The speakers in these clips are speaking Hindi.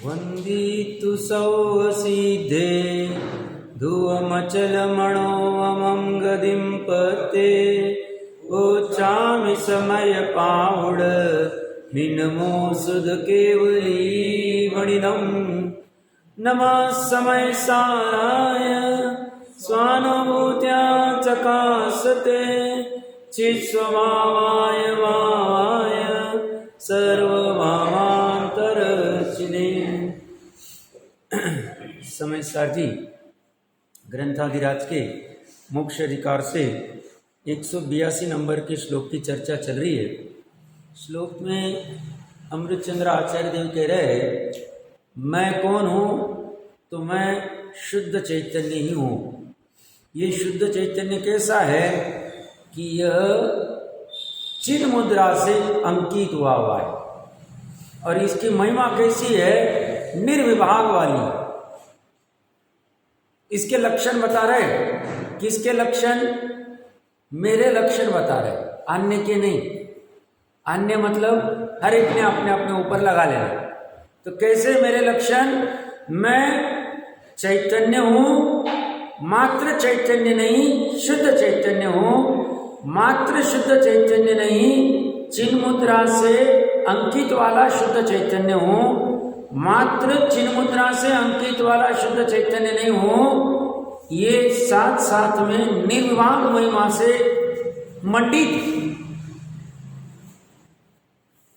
वन्दितु सौसिद्धे धुवमचलमणोऽमं गदिं पते ओचामि समय पावड मिनमो सुध केवली वणिदं नमः समय साराय स्वानुभूत्या चकासते चित्स्वभावाय भावाय सर्वभावांतरचिने। समय सार जी ग्रंथाधिराज के मोक्ष अधिकार से 182 नंबर के श्लोक की चर्चा चल रही है। श्लोक में अमृतचंद्र आचार्य देव कह रहे हैं, मैं कौन हूँ? तो मैं शुद्ध चैतन्य ही हूँ। ये शुद्ध चैतन्य कैसा है कि यह चिन्ह मुद्रा से अंकित हुआ है और इसकी महिमा कैसी है? निर्विभाग वाली। इसके लक्षण बता रहे। किसके लक्षण? मेरे लक्षण बता रहे, अन्य के नहीं। अन्य मतलब हर एक ने अपने अपने ऊपर लगा लेना। तो कैसे मेरे लक्षण? मैं चैतन्य हूँ, मात्र चैतन्य नहीं, शुद्ध चैतन्य हूँ। मात्र शुद्ध चैतन्य नहीं, चिन्ह मुद्रा से अंकित वाला शुद्ध चैतन्य हूँ। मात्र चिन्ह मुद्रा से अंकित वाला शुद्ध चैतन्य नहीं हूँ, ये साथ साथ में निर्विभाग महिमा से मंडित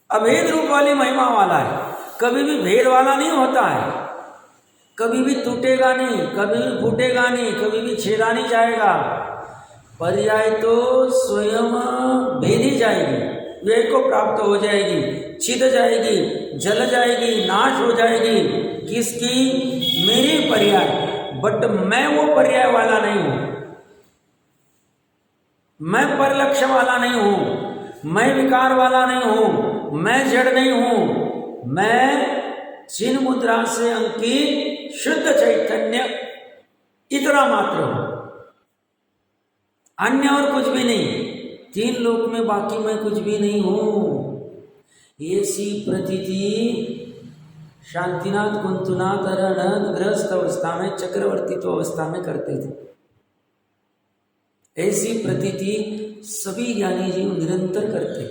अभेद रूप वाली महिमा वाला है। कभी भी भेद वाला नहीं होता है, कभी भी टूटेगा नहीं, कभी भी फूटेगा नहीं, कभी भी छेदा नहीं जाएगा। पर्याय तो स्वयं भेदी जाएगी, वे को प्राप्त हो जाएगी, छिद जाएगी, जल जाएगी, नाश हो जाएगी। किसकी? मेरी पर्याय। बट मैं वो पर्याय वाला नहीं हूं, मैं परलक्ष्य वाला नहीं हूं, मैं विकार वाला नहीं हूं, मैं जड़ नहीं हूं। मैं चिन्ह मुद्रा से अंकित शुद्ध चैतन्य इतना मात्र हूं, अन्य और कुछ भी नहीं। तीन लोक में बाकी मैं कुछ भी नहीं हूं। ऐसी प्रतीति शांतिनाथ कुंतुनाथ अरणद गृहस्थ अवस्था में चक्रवर्तीत्व अवस्था में करते थे। ऐसी प्रतीति सभी ज्ञानी जीव निरंतर करते।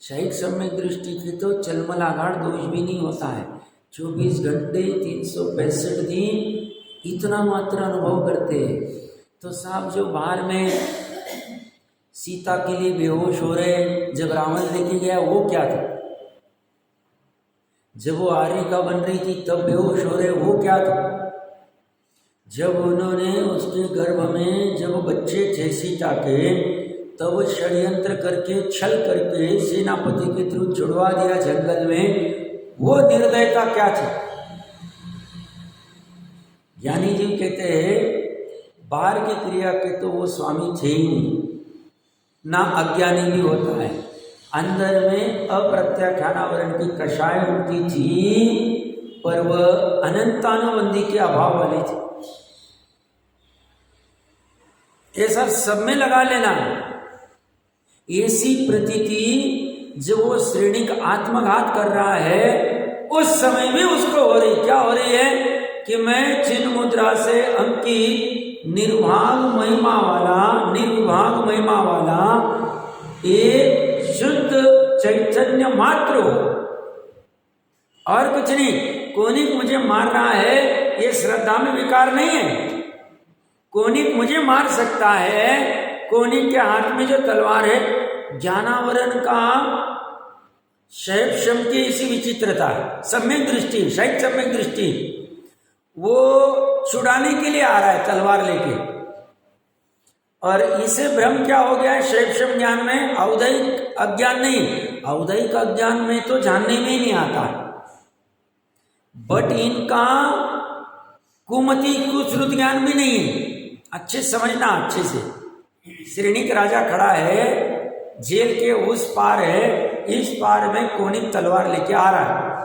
शायद सम्यक दृष्टि की तो चलमलाघाट दोष भी नहीं होता है। 24 घंटे 365 दिन इतना मात्र अनुभव करते हैं। तो साहब जो बाहर में सीता के लिए बेहोश हो रहे, जब रावण लेके गया वो क्या था? जब वो आर्यिका बन रही थी तब बेहोश हो रहे वो क्या था? जब उन्होंने उसके गर्भ में जब बच्चे थे सीता के, तब षड्यंत्र करके छल करके सेनापति के थ्रू छुड़वा दिया जंगल में, वो निर्दयता क्या थी? ज्ञानी जी कहते हैं बाहर की क्रिया के तो वो स्वामी थे ही नहीं, ना अज्ञानी भी होता है। अंदर में अप्रत्याख्यानावरण की कषाय होती थी, पर वह अनंतानुबंधी के अभाव वाली थी। ऐसा सब में लगा लेना। ऐसी प्रतीति जब वो श्रेणिक आत्मघात कर रहा है, उस समय में उसको हो रही, क्या हो रही है कि मैं चिन्ह मुद्रा से अंकित निर्विभाग महिमा वाला एक शुद्ध चैतन्य मात्र हो और कुछ नहीं। कोनिक मुझे मार रहा है, ये श्रद्धा में विकार नहीं है। कोनिक मुझे मार सकता है, कोनिक के हाथ में जो तलवार है, ज्ञानावरण का शैव शम की इसी विचित्रता है। सम्यक दृष्टि, शायद सम्यक दृष्टि, वो छुड़ाने के लिए आ रहा है तलवार लेके, और इसे भ्रम क्या हो गया है? शैव ज्ञान में औदैहिक अज्ञान नहीं, औदैहिक अज्ञान में तो जानने में ही नहीं आता। बट इनका कुमति कुश्रुत ज्ञान भी नहीं है। अच्छे समझना, अच्छे से। श्रेणिक राजा खड़ा है, जेल के उस पार है, इस पार में कोनिक तलवार लेके आ रहा है।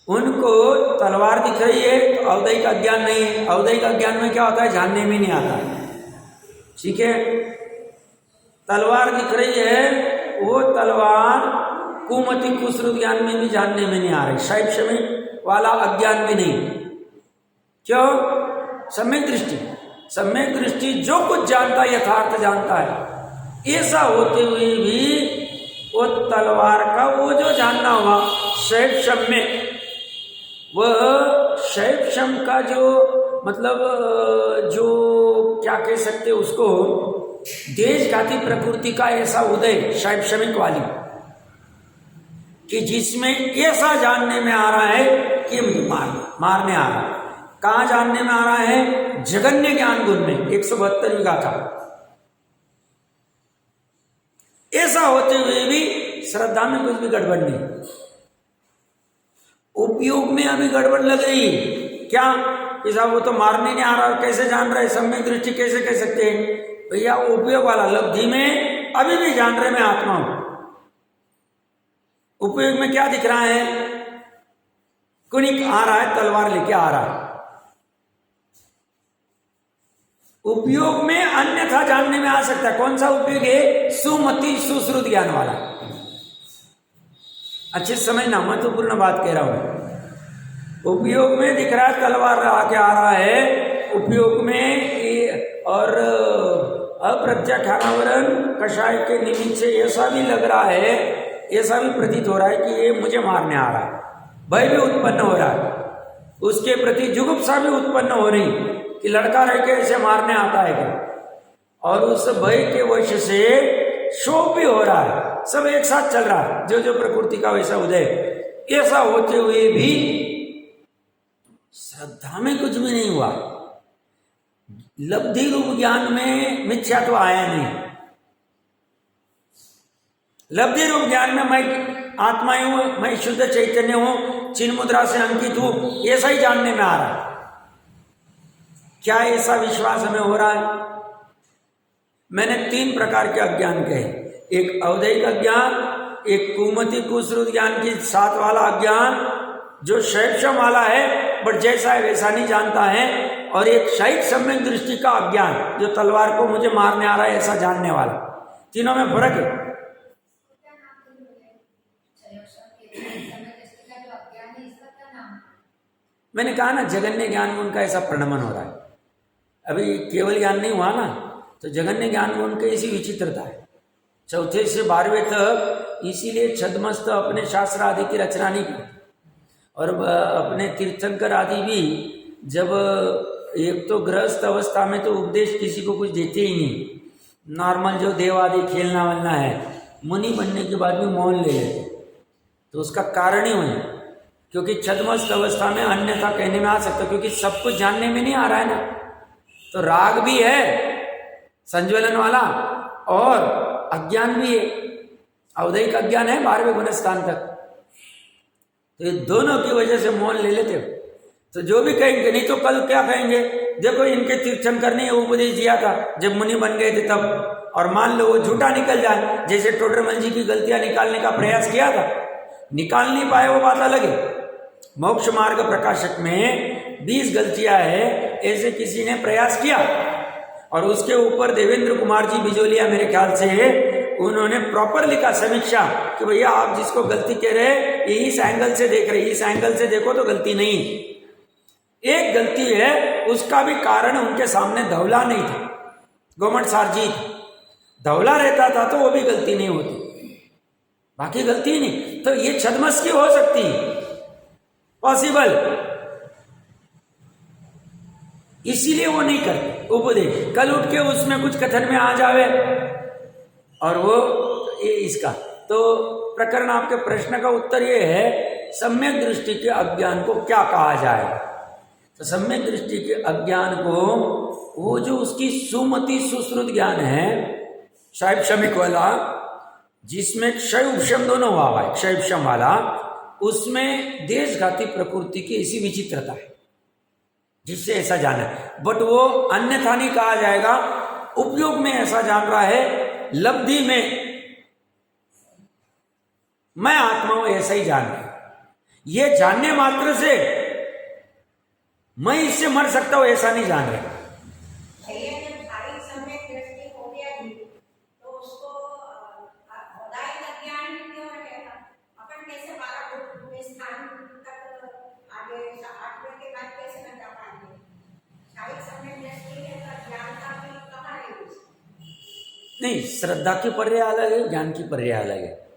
उनको तलवार दिख रही है तो औदैहिक अज्ञान नहीं है। औदैहिक अज्ञान में क्या होता है? जानने में नहीं आता है। ठीक है, तलवार दिख रही है, वो तलवार कुमति कुश्रुत ज्ञान में भी जानने में नहीं आ रही, शैव शमिक वाला अज्ञान भी नहीं। क्यों? सम्यक दृष्टि। सम्यक दृष्टि जो कुछ जानता है यथार्थ जानता है। ऐसा होते हुए भी वो तलवार का वो जो जानना हुआ शैव शम में, वह शैव शम का जो मतलब जो क्या कह सकते उसको, देशघाती प्रकृति का ऐसा उदय शैव शमिक वाली, कि जिसमें ऐसा जानने में आ रहा है कि मारने आ रहा है। कहाँ जानने में आ रहा है? जगन्य ज्ञान गुण में 172वीं गाथा। ऐसा होते हुए भी श्रद्धा में कुछ भी गड़बड़ नहीं, उपयोग में अभी गड़बड़ लग रही है। क्या कि साहब वो तो मारने नहीं आ रहा, कैसे जान रहे? सम्यक दृष्टि कैसे कह सकते हैं भैया? उपयोग वाला लब्धि में अभी भी जान रहे मैं आत्मा हूं। उपयोग में क्या दिख रहा है? कुनिक आ रहा है, तलवार लेके आ रहा है। उपयोग में अन्यथा जानने में आ सकता है। कौन सा उपयोग है? सुमति सुश्रुत ज्ञान वाला। अच्छे समझना, महत्वपूर्ण बात कह रहा हूं। उपयोग में दिख रहा है तलवार आके आ रहा है, उपयोग में, और अप्रत्याख्यानावरण कषाय के निमित्त से ऐसा भी लग रहा है, ऐसा भी प्रतीत हो रहा है कि ये मुझे मारने आ रहा है। भय भी उत्पन्न हो रहा है, उसके प्रति जुगुप्सा भी उत्पन्न हो रही कि लड़का रह के ऐसे मारने आता है क्या। और उस भय के वश से शोक भी हो रहा है, सब एक साथ चल रहा है, जो जो प्रकृति का वैसा उदय। ऐसा होते हुए भी श्रद्धा में कुछ भी नहीं हुआ। लब्धि रूप ज्ञान में मिथ्यात्व आया नहीं। लब्धि रूप ज्ञान में मैं आत्मा हूं, मैं शुद्ध चैतन्य हूं, चिन्ह मुद्रा से अंकित हूं, ऐसा ही जानने में आ रहा है। क्या ऐसा विश्वास हमें हो रहा है? मैंने 3 प्रकार के अज्ञान कहे, एक अवधेयिक अज्ञान, एक कुमति कुश्रुत ज्ञान की साथ वाला अज्ञान जो शैव वाला है बट जैसा है वैसा नहीं जानता है, और एक शैव सम्यक दृष्टि का अज्ञान जो तलवार को मुझे मारने आ रहा है ऐसा जानने वाला। तीनों में फर्क है। मैंने कहा ना, जगन्य ज्ञान गुण का ऐसा प्रणमन हो रहा है। अभी केवल ज्ञान नहीं हुआ ना, तो जगन्य ज्ञान गुण की ऐसी विचित्रता है। 4 से 12वें तक इसीलिए छद्मस्त अपने शास्त्र आदि की रचना नहीं की, और अपने तीर्थंकर आदि भी जब एक तो गृहस्थ अवस्था में तो उपदेश किसी को कुछ देते ही नहीं। नॉर्मल जो देव आदि खेलना वलना है, मुनि बनने के बाद भी मौन ले लेते। तो उसका कारण ही वही, क्योंकि छद्मस्त अवस्था में अन्यथा कहने में आ सकता, क्योंकि सब कुछ जानने में नहीं आ रहा है ना। तो राग भी है संज्वलन वाला, और अज्ञान भी है, अवधेयिक अज्ञान है 12वें गुण स्थान तक। तो ये दोनों की वजह से मौन ले लेते हो। तो जो भी कहेंगे, नहीं तो कल क्या कहेंगे, देखो इनके तीर्थंकर ने उपदेश दिया था जब मुनि बन गए थे तब, और मान लो वो झूठा निकल जाए, जैसे टोडरमल जी की गलतियां निकालने का प्रयास किया था, निकाल नहीं पाए वो बात अलग है। मोक्ष मार्ग प्रकाशक में 20 गलतियां है, ऐसे किसी ने प्रयास किया, और उसके ऊपर देवेंद्र कुमार जी बिजोलिया मेरे ख्याल से उन्होंने प्रॉपर लिखा समीक्षा कि भैया आप जिसको गलती कह रहे हैं इस एंगल से देख रहे, इस एंगल से देखो तो गलती नहीं। एक गलती है, उसका भी कारण उनके सामने धवला नहीं था, गोमट सारजीत। धवला रहता था तो वो भी गलती नहीं होती, बाकी गलती ही नहीं। तो ये छद्मस की हो सकती है, पॉसिबल, इसीलिए वो नहीं करते उपदेश। कल उठ के उसमें कुछ कथन में आ जावे और वो ये इसका। तो प्रकरण आपके प्रश्न का उत्तर ये है, सम्यक दृष्टि के अज्ञान को क्या कहा जाए? तो सम्यक दृष्टि के अज्ञान को वो जो उसकी सुमति सुश्रुत ज्ञान है शैव शमिक वाला, जिसमें क्षय उपशम दोनों हुआ है, क्षय उपशम वाला, उसमें देशघाती प्रकृति की ऐसी विचित्रता है जिससे ऐसा जाना है। बट वो अन्यथा नहीं कहा जाएगा, उपयोग में ऐसा जान रहा है, लब्धि में मैं आत्मा हूं ऐसा ही जान रहा है। ये जानने मात्र से मैं इससे मर सकता हूं ऐसा नहीं जान रहा। नहीं, श्रद्धा की पर्याय अलग है, ज्ञान की पर्याय अलग है।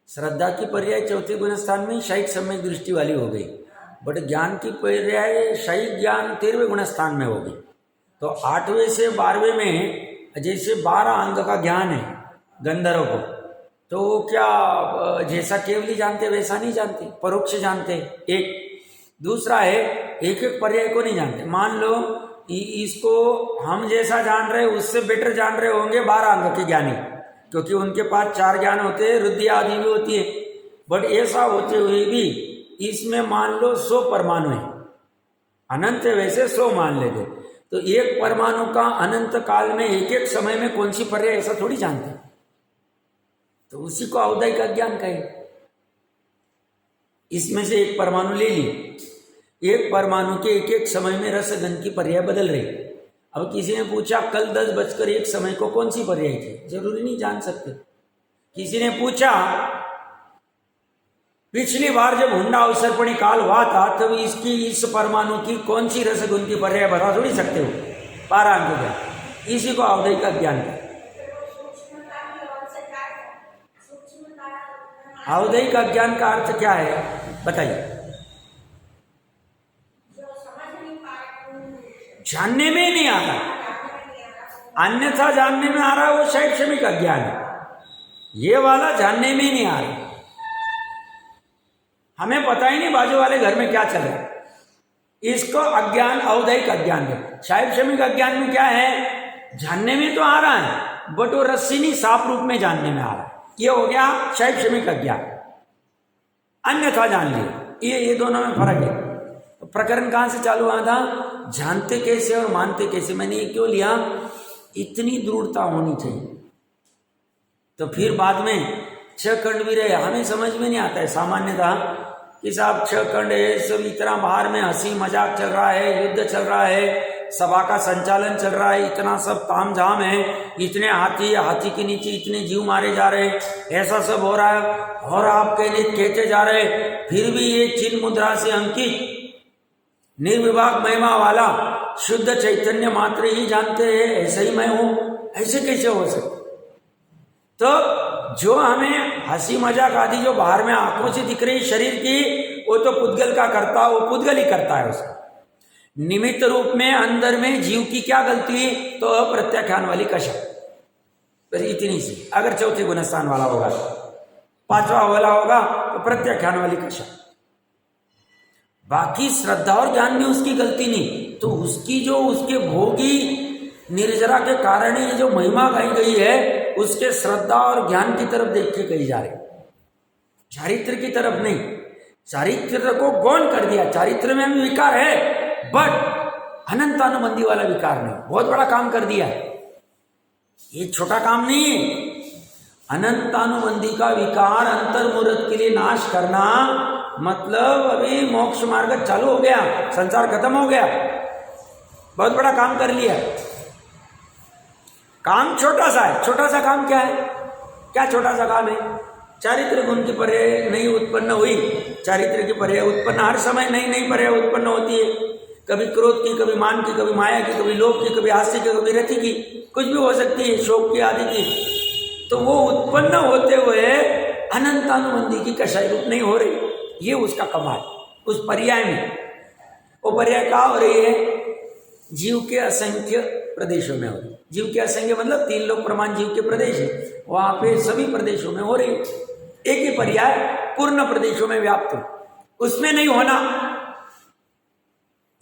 श्रद्धा की पर्याय चौथे गुण स्थान में शायद सम्यक दृष्टि वाली हो गई, बट ज्ञान की पर्याय शायद ज्ञान 13वें गुण स्थान में होगी। तो 8वें से 12वें में जैसे 12 अंग का ज्ञान है गंधर्व को, तो वो क्या जैसा केवली जानते वैसा नहीं जानते, परोक्ष जानते। एक दूसरा है एक एक पर्याय को नहीं जानते। मान लो इसको हम जैसा जान रहे उससे बेटर जान रहे होंगे 12 अंग के ज्ञानी, क्योंकि उनके पास 4 ज्ञान होते हैं, रुद्धि आदि भी होती है। बट ऐसा होते हुए भी इसमें मान लो 100 परमाणु है, अनंत है वैसे 100 मान लेते, तो एक परमाणु का अनंत काल में एक एक समय में कौन सी पर्याय ऐसा थोड़ी जानते, तो उसी को औदयिक अज्ञान कहे। इसमें से एक परमाणु ले ली, एक परमाणु के एक एक समय में रस गंध की पर्याय बदल रही। अब किसी ने पूछा कल 10:01 समय को कौन सी पर्याय थी, जरूरी नहीं जान सकते। किसी ने पूछा पिछली बार जब हुंडा अवसर्पणी काल हुआ था तब इसकी इस परमाणु की कौन सी रस गुण की पर्याय बता थोड़ी सकते हो, 12 अंक ज्ञान, इसी को औदयिक ज्ञान है। औदयिक ज्ञान का अर्थ क्या है बताइए? जानने में नहीं आ रहा, अन्यथा जानने में आ रहा है वो शैक्षणिक अज्ञान है। ये वाला जानने में नहीं आ रहा, हमें पता ही नहीं बाजू वाले घर में क्या चल रहा है, इसको अज्ञान औदयिक अज्ञान है। शैक्षणिक अज्ञान में क्या है, जानने में तो आ रहा है बट वो रस्सी नहीं साफ रूप में जानने में आ रहा है, ये हो गया शैक्षणिक अज्ञान। अन्यथा जान लिया, ये दोनों में फर्क है। तो प्रकरण कहां से चालू हुआ था, जानते कैसे और मानते कैसे। मैंने ये क्यों लिया, इतनी दृढ़ता होनी चाहिए। तो फिर बाद में 6 खंड भी रहे, हमें समझ में नहीं आता है सामान्यतः कि साहब 6 खंड है, सब इतना बाहर में हंसी मजाक चल रहा है, युद्ध चल रहा है, सभा का संचालन चल रहा है, इतना सब तामझाम है, इतने हाथी के नीचे इतने जीव मारे जा रहे, ऐसा सब हो रहा है, और आप कहते जा रहे, फिर भी ये चिन्ह मुद्रा से अंकित निर्विभाग महिमा वाला शुद्ध चैतन्य मात्र ही जानते हैं, ऐसे ही मैं हूं, ऐसे कैसे हो सकते? तो जो हमें हंसी मजाक आदि जो बाहर में आंखों से दिख रही शरीर की, वो तो पुद्गल का करता, वो पुद्गल ही करता है उसका। निमित्त रूप में अंदर में जीव की क्या गलती, तो अप्रत्याख्यान वाली कशा, बस इतनी सी। अगर चौथे गुणस्थान वाला होगा, 5वां वाला होगा तो प्रत्याख्यान वाली कशा। बाकी श्रद्धा और ज्ञान में उसकी गलती नहीं, तो उसकी जो उसके भोगी निर्जरा के कारण ये जो महिमा गाई गई है, उसके श्रद्धा और ज्ञान की तरफ देख के कही जा रही, चारित्र की तरफ नहीं। चारित्र को गौण कर दिया, चारित्र में भी विकार है बट अनंतानुबंधी वाला विकार नहीं। बहुत बड़ा काम कर दिया है, ये छोटा काम नहीं है। अनंतानुबंधी का विकार अंतर्मुहूर्त के लिए नाश करना मतलब अभी मोक्ष मार्ग चालू हो गया, संसार खत्म हो गया, बहुत बड़ा काम कर लिया। काम छोटा सा है, छोटा सा काम क्या है, क्या छोटा सा काम है? चारित्र गुण की पर्याय नहीं उत्पन्न हुई, चारित्र की पर्याय उत्पन्न हर समय नई नई पर्याय उत्पन्न होती है, कभी क्रोध की, कभी मान की, कभी माया की, कभी लोभ की, कभी हास्य की, कभी रति की, कुछ भी हो सकती है, शोक की आदि की। तो वो उत्पन्न होते हुए अनंतानुबंधी की कषाय रूप नहीं हो रही, ये उसका कमाल उस पर्याय में। वो पर्याय क्या हो रही है, जीव के असंख्य प्रदेशों में हो रही। जीव के असंख्य मतलब 3 लोक प्रमाण जीव के प्रदेश है, वहां पे सभी प्रदेशों में हो रही। एक ही पर्याय पूर्ण प्रदेशों में व्याप्त हो, उसमें नहीं होना,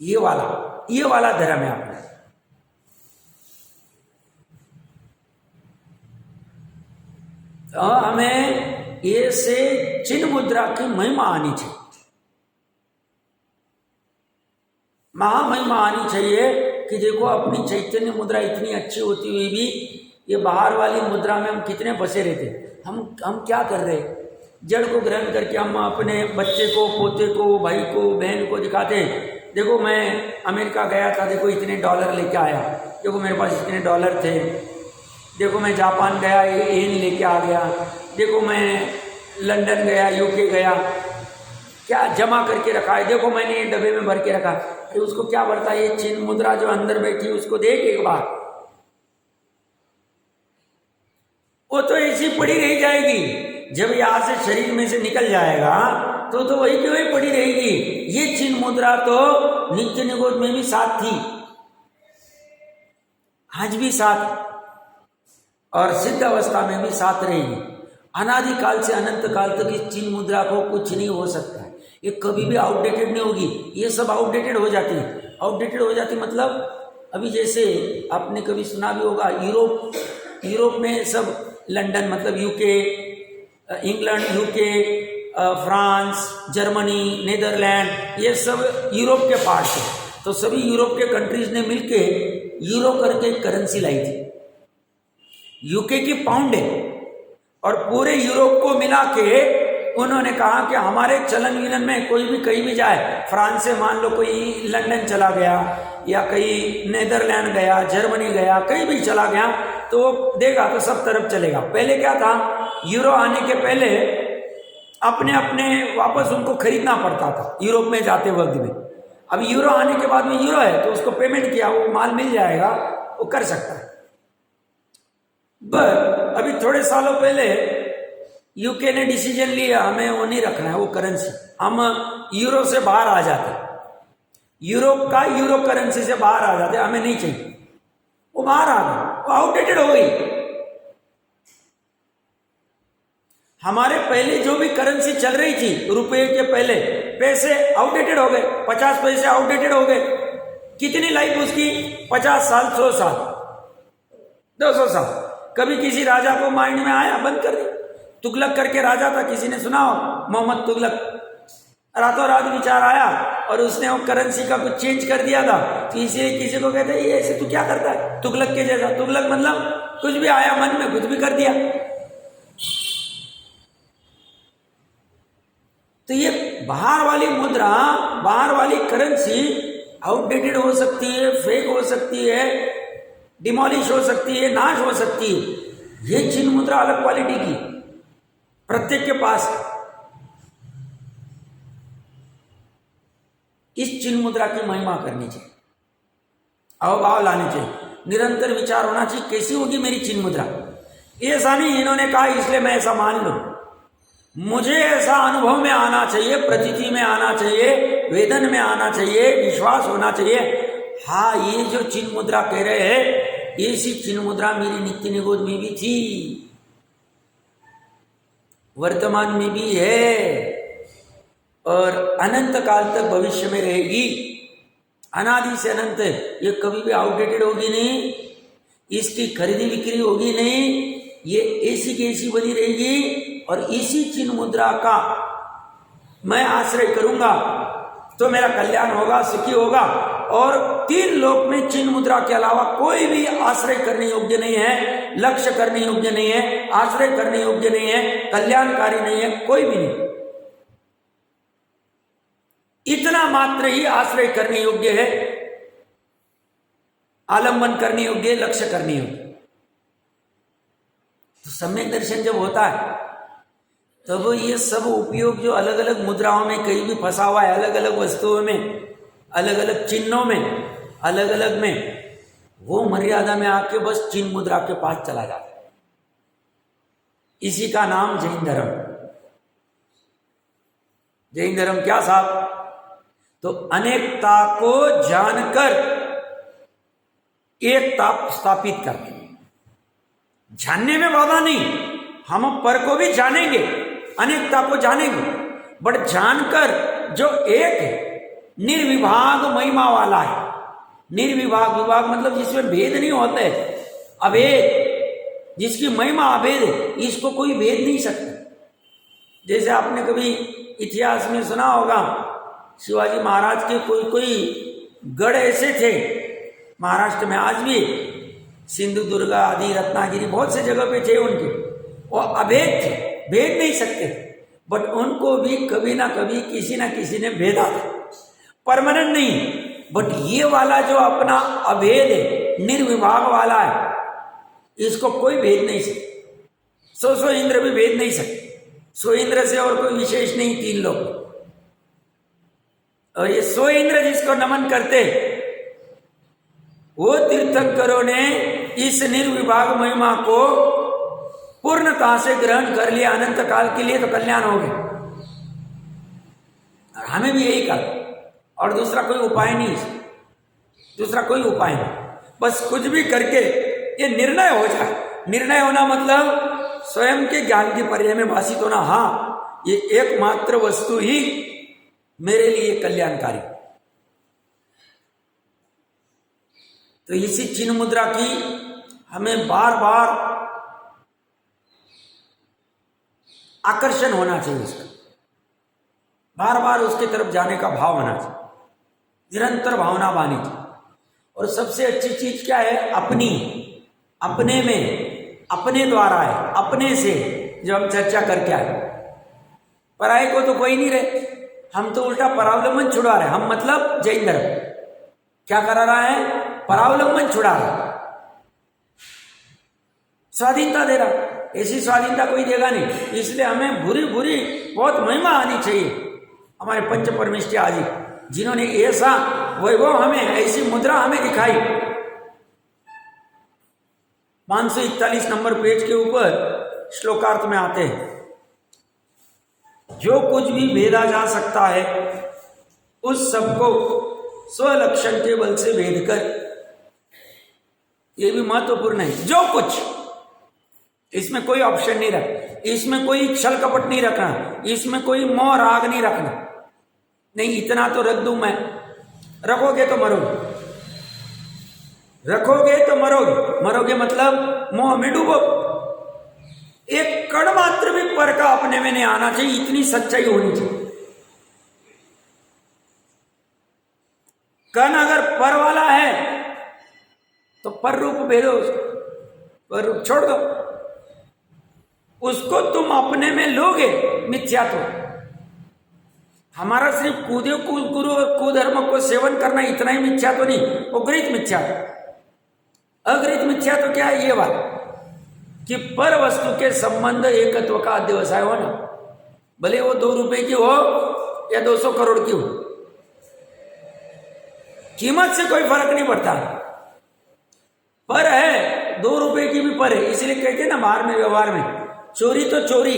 ये वाला धर्म है अपना। तो हमें ये से चिन्ह मुद्रा की महिमा आनी चाहिए, महामहिमा आनी चाहिए कि देखो अपनी चैतन्य मुद्रा इतनी अच्छी होती हुई भी ये बाहर वाली मुद्रा में हम कितने बसे रहते। हम क्या कर रहे, जड़ को ग्रहण करके हम अपने बच्चे को, पोते को, भाई को, बहन को दिखाते हैं, देखो मैं अमेरिका गया था, देखो इतने डॉलर लेके आया, देखो मेरे पास इतने डॉलर थे, देखो मैं जापान गया येन लेके आ गया, देखो मैं लंदन गया, यूके गया, क्या जमा करके रखा है, देखो मैंने ये डब्बे में भर के रखा। अरे उसको क्या बढ़ता है, ये चिन्ह मुद्रा जो अंदर बैठी उसको देख एक बार, पड़ी रह जाएगी। जब यहाँ से शरीर में से निकल जाएगा तो वही की वही पड़ी रहेगी। ये चिन्ह मुद्रा तो नित्य निगोद में भी साथ थी, आज भी साथ, और सिद्ध अवस्था में भी साथ रहेगी। अनादि काल से अनंत काल तक इस चिन्ह मुद्रा को कुछ नहीं हो सकता है। ये कभी भी आउटडेटेड नहीं होगी। ये सब आउटडेटेड हो जाती है। आउटडेटेड हो जाती मतलब अभी जैसे आपने कभी सुना भी होगा, यूरोप में सब, लंदन मतलब UK, England, UK, France, Germany, Netherlands, ये सब यूरोप के पार्ट है। तो सभी यूरोप के कंट्रीज ने मिलके यूरो करके करेंसी लाई थी। यूके की पाउंड है, और पूरे यूरोप को मिला के उन्होंने कहा कि हमारे चलन विलन में कोई भी कहीं भी जाए, फ्रांस से मान लो कोई लंदन चला गया या कहीं नीदरलैंड गया, जर्मनी गया, कहीं भी चला गया तो देगा तो सब तरफ चलेगा। पहले क्या था, यूरो आने के पहले अपने अपने वापस उनको खरीदना पड़ता था यूरोप में जाते वक्त भी। अब यूरो आने के बाद में यूरो है तो उसको पेमेंट किया, वो माल मिल जाएगा, वो कर सकता है। बट अभी थोड़े सालों पहले यूके ने डिसीजन लिया हमें वो नहीं रखना है वो करेंसी, हम यूरो से बाहर आ जाते, यूरोप का यूरो करेंसी से बाहर आ जाते, हमें नहीं चाहिए। वो बाहर आ गए, वो आउटडेटेड हो गई। हमारे पहले जो भी करेंसी चल रही थी रुपए के पहले, पैसे आउटडेटेड हो गए, 50 पैसे आउटडेटेड हो गए। कितनी लाइफ उसकी, 50 साल, 100 साल, 200 साल। कभी किसी राजा को माइंड में आया बंद कर दिया। तुगलक करके राजा था, किसी ने सुना हो, मोहम्मद तुगलक, रातों रात विचार आया और उसने वो करेंसी का कुछ चेंज कर दिया था। तो इसीलिए किसी को कहते हैं ये ऐसे तू क्या करता है, तुगलक के जैसा। तुगलक मतलब कुछ भी आया मन में, कुछ भी कर दिया। तो ये बाहर वाली मुद्रा, बाहर वाली करेंसी आउटडेटेड हो सकती है, फेक हो सकती है, डिमोलिश हो सकती है, नाश हो सकती है। ये चिन्ह मुद्रा अलग क्वालिटी की, प्रत्येक के पास। इस चिन्ह मुद्रा की महिमा करनी चाहिए, अवभाव लाने चाहिए, निरंतर विचार होना चाहिए कैसी होगी मेरी चिन्ह मुद्रा। ऐसा नहीं इन्होंने कहा इसलिए मैं ऐसा मान लूं, मुझे ऐसा अनुभव में आना चाहिए, प्रतीति में आना चाहिए, वेदन में आना चाहिए, विश्वास होना चाहिए। हाँ, ये जो चिन्ह मुद्रा कह रहे हैं, ऐसी चिन्ह मुद्रा मेरी नित्य निगोद में भी थी, वर्तमान में भी है, और अनंत काल तक भविष्य में रहेगी। अनादि से अनंत, ये कभी भी आउटडेटेड होगी नहीं, इसकी खरीदी बिक्री होगी नहीं, ये ऐसी की ऐसी बनी रहेगी। और इसी चिन्ह मुद्रा का मैं आश्रय करूंगा तो मेरा कल्याण होगा, सुखी होगा। और 3 लोक में चिन्ह मुद्रा के अलावा कोई भी आश्रय करने योग्य नहीं है, लक्ष्य करने योग्य नहीं है, आश्रय करने योग्य नहीं है, कल्याणकारी नहीं है, कोई भी नहीं। इतना मात्र ही आश्रय करने योग्य है, आलंबन करने योग्य, लक्ष्य करने योग्य। तो सम्यक दर्शन जब होता है तब ये सब उपयोग जो अलग अलग मुद्राओं में कहीं भी फंसा हुआ है, अलग अलग वस्तुओं में, अलग अलग चिन्हों में, अलग अलग में, वो मर्यादा में आके बस चिन्ह मुद्रा के पास चला जाता है। इसी का नाम जैन धर्म। जैन धर्म क्या साहब? तो अनेकता को जानकर एकता स्थापित करते हैं। जानने में बाधा नहीं, हम पर को भी जानेंगे, अनेकता को जानेंगे, बट जानकर जो एक है, निर्विभाग महिमा वाला है। निर्विभाग, विभाग मतलब जिसमें भेद नहीं होता है, अभेद, जिसकी महिमा अभेद है, इसको कोई भेद नहीं सकता। जैसे आपने कभी इतिहास में सुना होगा, शिवाजी महाराज के कोई गढ़ ऐसे थे महाराष्ट्र में, आज भी सिंधुदुर्ग आदि, रत्नागिरी, बहुत से जगह पे थे उनके, वो अभेद थे, भेद नहीं सकते, बट उनको भी कभी ना कभी किसी ना किसी ने भेदा था। परमानेंट नहीं, बट ये वाला जो अपना अभेद है, निर्विभाग वाला है, इसको कोई भेद नहीं सकता। सो इंद्र भी भेद नहीं सकते, सो इंद्र से और कोई विशेष नहीं 3 लोग। और ये सो इंद्र जिसको नमन करते, वो तीर्थंकरों ने इस निर्विभाग महिमा को पूर्णता से ग्रहण कर लिया अनंत काल के लिए तो कल्याण हो गया। हमें भी यही कर, और दूसरा कोई उपाय नहीं, दूसरा कोई उपाय नहीं, बस कुछ भी करके ये निर्णय हो जाए। निर्णय होना मतलब स्वयं के ज्ञान के पर्यवसित होना, हाँ ये एकमात्र वस्तु ही मेरे लिए कल्याणकारी। तो इसी चिन्ह मुद्रा की हमें बार बार आकर्षण होना चाहिए, उसका बार बार उसके तरफ जाने का भाव होना चाहिए, निरंतर भावना बानी चाहिए। और सबसे अच्छी चीज क्या है? अपनी, अपने में, अपने द्वारा है, अपने से जो हम चर्चा करके आए। पराये को तो कोई नहीं रहे, हम तो उल्टा परावलंबन छुड़ा रहे। हम मतलब जैन धर्म क्या करा रहा है? परावलंबन छुड़ा रहा, स्वाधीनता दे रहा। ऐसी स्वाधीनता कोई देगा नहीं। इसलिए हमें बुरी बुरी बहुत महिमा आनी चाहिए हमारे पंच परमेष्ठी आदि, जिन्होंने ऐसा वैभव हमें, ऐसी मुद्रा हमें दिखाई। 541 नंबर पेज के ऊपर श्लोकार्थ में आते हैं, जो कुछ भी भेदा जा सकता है उस सबको स्वलक्षण के बल से भेद कर, यह भी महत्वपूर्ण है। जो कुछ, इसमें कोई ऑप्शन नहीं रख, इसमें कोई छल कपट नहीं रखना, इसमें कोई मोह राग नहीं रखना। नहीं इतना तो रख दूं मैं, रखोगे तो मरोगे, रखोगे तो मरोगे। मरोगे मतलब मोह में डूबो। एक कण मात्र भी पर का अपने में नहीं आना चाहिए, इतनी सच्चाई होनी चाहिए। कण अगर पर वाला है तो पर रूप भेदो, पर रूप छोड़ दो, उसको तुम अपने में लोगे, मिथ्यात्व। हमारा सिर्फ कूदे गुरु और कुधर्म को सेवन करना इतना ही मिथ्यात्व नहीं, वो गृहित मिथ्यात्व। अगृहित मिथ्यात्व क्या है? ये बात कि पर वस्तु के संबंध एकत्व का अध्यवसाय होना, भले वो 2 रुपए की हो या 200 करोड़ की हो, कीमत से कोई फर्क नहीं पड़ता। पर है 2 रुपए की भी पर है, इसलिए कहते हैं ना बाहर में व्यवहार में, चोरी तो चोरी,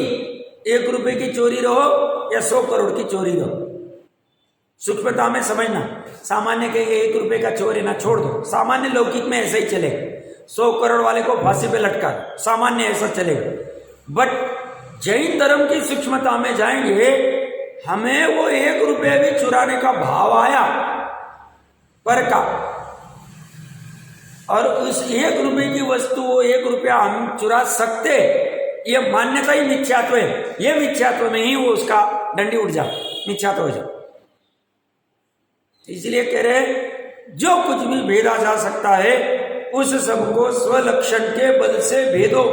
1 रुपए की चोरी रहो या 100 करोड़ की चोरी रहो, सूक्ष्मता में समझना। सामान्य कहेंगे 1 रुपए का चोर है ना, छोड़ दो, सामान्य लौकिक में ऐसा ही चले। 100 करोड़ वाले को फांसी पे लटका, सामान्य ऐसा चलेगा। बट जैन धर्म की सूक्ष्मता में जाएंगे, हमें वो 1 रुपये भी चुराने का भाव आया पर का, और उस 1 रुपये की वस्तु, वो 1 रुपया हम चुरा सकते, ये मान्यता ही मिथ्यात्व है। ये मिथ्यात्व में ही वो उसका डंडी उठ जा, मिथ्यात्व हो जाए। इसलिए कह रहे जो कुछ भी भेदा जा सकता है उस सबको स्वलक्षण के बल से भेदो।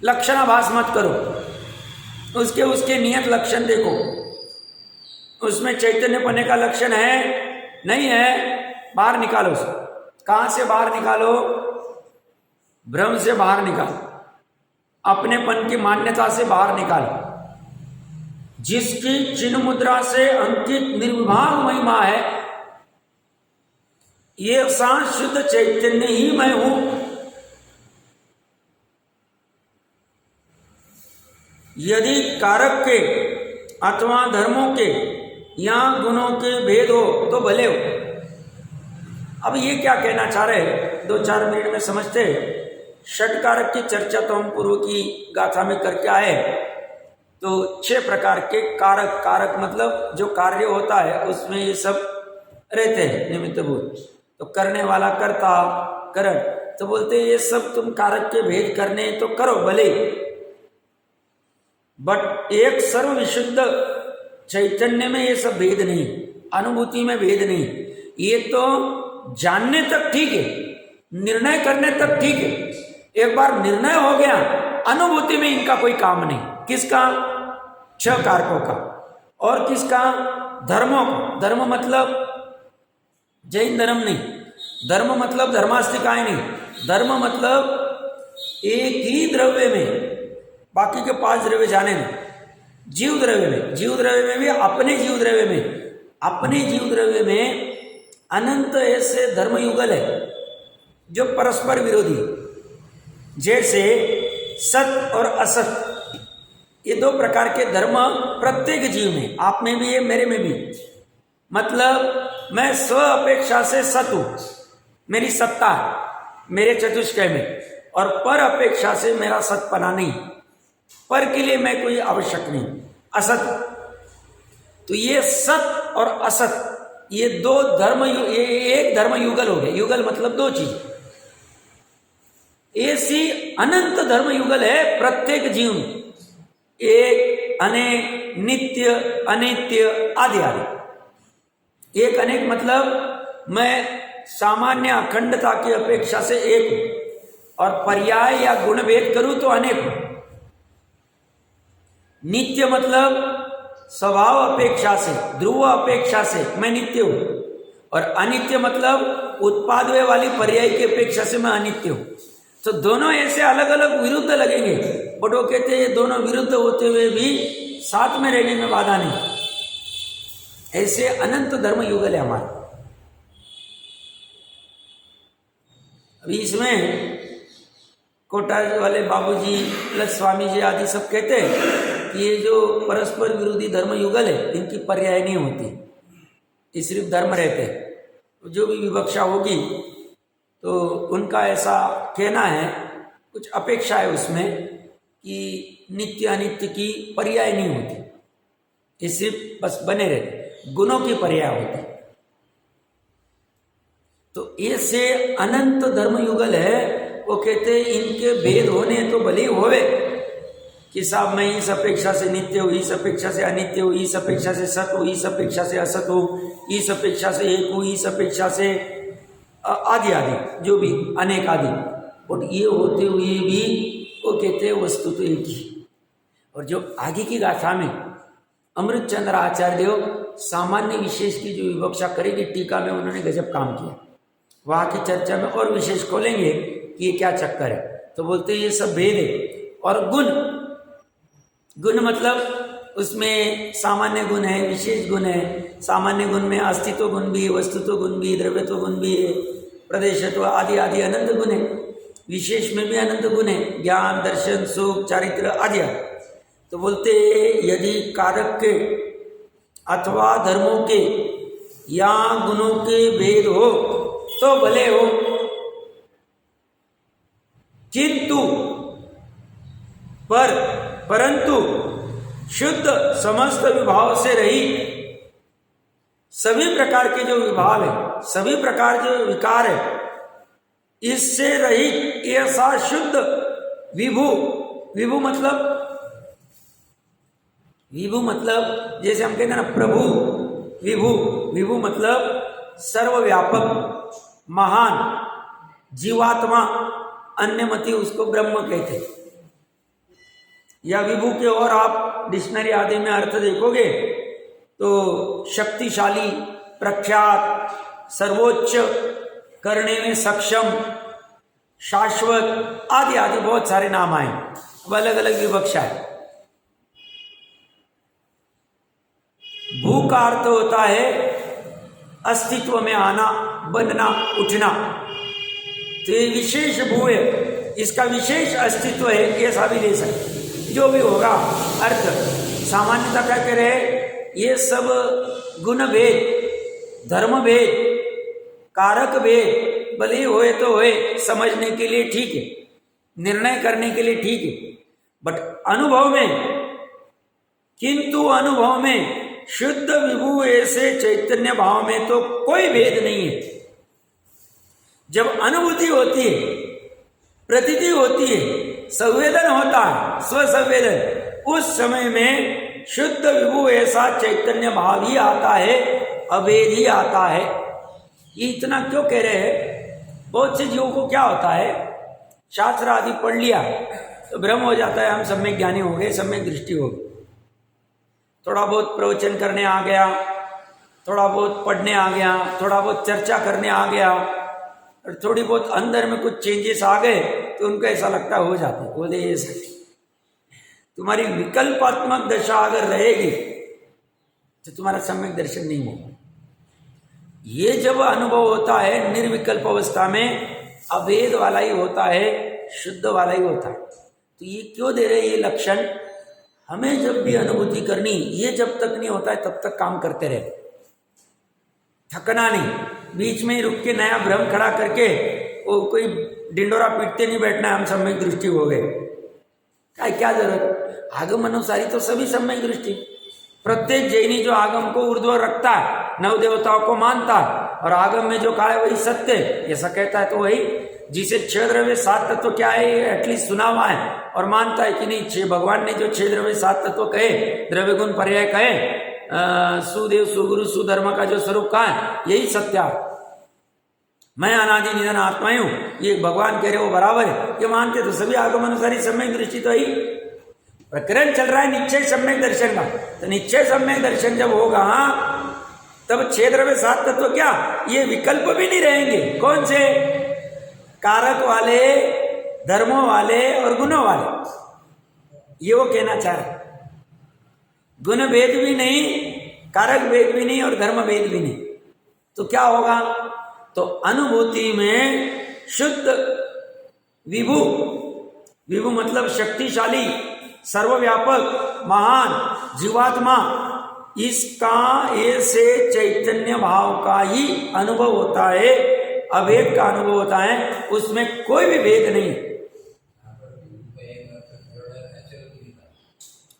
लक्षणाभास मत करो, उसके उसके नियत लक्षण देखो। उसमें चैतन्य पने का लक्षण है नहीं है, बाहर निकालो उसे। कहां से बाहर निकालो? भ्रम से बाहर निकालो, अपनेपन की मान्यता से बाहर निकालो। जिसकी चिन्ह मुद्रा से अंकित निर्विभाग महिमा है, ये सांस शुद्ध चैतन्य ही मैं हूं। यदि कारक के अथवा धर्मों के या गुणों के भेद हो तो भले हो। अब ये क्या कहना चाह रहे हैं, 2-4 मिनट में समझते। षट कारक की चर्चा तो हम पूर्व की गाथा में करके आए। तो 6 प्रकार के कारक, कारक मतलब जो कार्य होता है उसमें ये सब रहते हैं निमित्त भूत। तो करने वाला कर्ता, करण, तो बोलते ये सब तुम कारक के भेद करने तो करो भले, बट एक सर्व विशुद्ध चैतन्य में ये सब भेद नहीं, अनुभूति में भेद नहीं। ये तो जानने तक ठीक है, निर्णय करने तक ठीक है। एक बार निर्णय हो गया, अनुभूति में इनका कोई काम नहीं। किसका? 6 कारकों का। और किसका? धर्मों का। धर्म मतलब जैन धर्म नहीं, धर्म मतलब धर्मास्तिकाएं नहीं। धर्म मतलब एक ही द्रव्य में, बाकी के 5 द्रव्य जाने में, जीव द्रव्य में, जीव द्रव्य में भी अपने जीव द्रव्य में, अपने जीव द्रव्य में अनंत ऐसे धर्म युगल है जो परस्पर विरोधी। जैसे सत और असत, ये दो प्रकार के धर्म प्रत्येक जीव में, आप में भी है, मेरे में भी। मतलब मैं स्व अपेक्षा से सत हूं, मेरी सत्ता है मेरे चतुष्टय में, और पर अपेक्षा से मेरा सतपना नहीं, पर के लिए मैं कोई आवश्यक नहीं, असत। तो ये सत और असत, ये दो धर्म, ये एक धर्म युगल हो गए। युगल मतलब दो चीज, ऐसी अनंत धर्म युगल है प्रत्येक जीव में, एक, अनेक, नित्य, अनित्य, आदि आदि। एक अनेक मतलब मैं सामान्य अखंडता की अपेक्षा से एक हूं, और पर्याय या गुण भेद करूं तो अनेक हूं। नित्य मतलब स्वभाव अपेक्षा से, ध्रुव अपेक्षा से मैं नित्य हूं, और अनित्य मतलब उत्पादव्य वाली पर्याय की अपेक्षा से मैं अनित्य हूं। तो दोनों ऐसे अलग अलग विरुद्ध लगेंगे, बट वो कहते हैं ये दोनों विरुद्ध होते हुए भी साथ में रहने में बाधा नहीं। ऐसे अनंत धर्म युगल है हमारे। अभी इसमें कोटा वाले बाबूजी प्लस स्वामी जी आदि सब कहते हैं कि ये जो परस्पर विरोधी धर्म युगल है, इनकी पर्याय नहीं होती, ये सिर्फ धर्म रहते हैं। जो भी विवक्षा होगी तो उनका ऐसा कहना है, कुछ अपेक्षा है उसमें कि नित्य अनित्य की पर्याय नहीं होती, ये सिर्फ बस बने रहते, गुणों की पर्याय होती। तो ऐसे अनंत धर्म युगल है, वो कहते इनके भेद होने तो भले होवे कि साहब मैं इस अपेक्षा से नित्य हूँ, इस अपेक्षा से अनित्य हूँ, इस अपेक्षा से सत हूँ, इस अपेक्षा से असत हूँ, इस अपेक्षा से एक हूँ, इस अपेक्षा से आदि आदि, जो भी अनेक आदि। और ये होते हुए भी वो कहते हैं वस्तु तो एक ही। और जो आगे की गाथा में अमृत चंद्र आचार्य देव सामान्य विशेष की जो विवक्षा करेगी टीका में, उन्होंने गजब काम किया। वहाँ की चर्चा में और विशेष खोलेंगे कि ये क्या चक्कर है। तो बोलते हैं ये सब भेद है। और गुण, गुण मतलब उसमें सामान्य गुण है, विशेष गुण है। सामान्य गुण में अस्तित्व गुण भी है, वस्तुत्व गुण भी, द्रव्यत्व गुण भी है, प्रदेशत्व आदि आदि अनंत गुण है। विशेष में भी अनंत गुण है, ज्ञान, दर्शन, सुख, चारित्र आदि। तो बोलते यदि कारक के अथवा धर्मों के या गुणों के भेद हो तो भले हो, किंतु परंतु शुद्ध समस्त विभाव से रहित, सभी प्रकार के जो विभाव है, सभी प्रकार जो विकार है, इससे रहित ऐसा शुद्ध विभु। विभु मतलब जैसे हम कहते हैं ना प्रभु, विभु। विभु मतलब सर्वव्यापक, महान, जीवात्मा, अन्यमति उसको ब्रह्म कहते हैं। या विभु के और आप डिक्शनरी आदि में अर्थ देखोगे तो शक्तिशाली, प्रख्यात, सर्वोच्च, करने में सक्षम, शाश्वत आदि आदि बहुत सारे नाम आए। अब अलग अलग विवक्षा है। भू का अर्थ होता है अस्तित्व में आना, बनना, उठना। तो ये विशेष भू है, इसका विशेष अस्तित्व है, ऐसा भी ले सकते। जो भी होगा अर्थ सामान्यता क्या कह रहे हैं, ये सब गुण भेद, धर्म भेद, कारक भेद भले होए तो होए, समझने के लिए ठीक है, निर्णय करने के लिए ठीक है, बट अनुभव में, किंतु अनुभव में शुद्ध विभु ऐसे चैतन्य भाव में तो कोई भेद नहीं है। जब अनुभूति होती है, प्रतीति होती है, संवेदन होता है, स्वसंवेदन, उस समय में शुद्ध विभु ऐसा चैतन्य भाव ही आता है, अभेद ही आता है। ये इतना क्यों कह रहे हैं? बहुत से जीवों को क्या होता है, शास्त्र आदि पढ़ लिया तो भ्रम हो जाता है, हम सम्यक ज्ञानी हो गए, सम्यक दृष्टि हो गई। थोड़ा बहुत प्रवचन करने आ गया, थोड़ा बहुत पढ़ने आ गया, थोड़ा बहुत चर्चा करने आ गया, और थोड़ी बहुत अंदर में कुछ चेंजेस आ गए तो उनको ऐसा लगता हो जाता है, बोले ये सच। तुम्हारी विकल्पात्मक दशा अगर रहेगी तो तुम्हारा सम्यक दर्शन नहीं होगा। ये जब अनुभव होता है निर्विकल्प अवस्था में, अभेद वाला ही होता है, शुद्ध वाला ही होता है। तो ये क्यों दे रहे ये लक्षण? हमें जब भी अनुभूति करनी, ये जब तक नहीं होता है तब तक काम करते रहे, थकना नहीं, बीच में ही रुक के नया भ्रम खड़ा करके वो कोई डिंडोरा पीटते नहीं बैठना हम सम्यक दृष्टि हो गए। क्या जरूरत? आगम अनुसारी तो सभी सम्यक दृष्टि। प्रत्येक जैनी जो आगम को ऊर्ध्व रखता है, नव देवताओं को मानता है और आगम में जो कहा है वही सत्य, ऐसा कहता है, तो वही जिसे 6 द्रव्य 7 तत्व क्या है एटलीस्ट सुना हुआ है और मानता है कि नहीं, भगवान ने जो 6 द्रव्य 7 तत्व कहे, द्रव्य गुण पर्याय कहे, सुदेव सुगुरु सुधर्म का जो स्वरूप कहा है यही सत्य है। मैं अनादि निधन आत्मा हूं, ये भगवान कह रहे वो बराबर है, ये मानते तो सभी आगम अनुसारी सम्यक दृष्टि। तो ही प्रकरण चल रहा है निश्चय सम्यक दर्शन का, तो निश्चय सम्यक दर्शन जब होगा तब 6 द्रव्य 7 तत्व क्या ये विकल्प भी नहीं रहेंगे। कौन से? कारक वाले, धर्मों वाले और गुणों वाले, ये वो कहना चाह रहे। गुण भेद भी नहीं, कारक भेद भी नहीं और धर्म भेद भी नहीं, तो क्या होगा? तो अनुभूति में शुद्ध विभु, विभु मतलब शक्तिशाली, सर्वव्यापक, महान जीवात्मा, इसका ऐसे चैतन्य भाव का ही अनुभव होता है, अभेद का अनुभव होता है, उसमें कोई भी भेद नहीं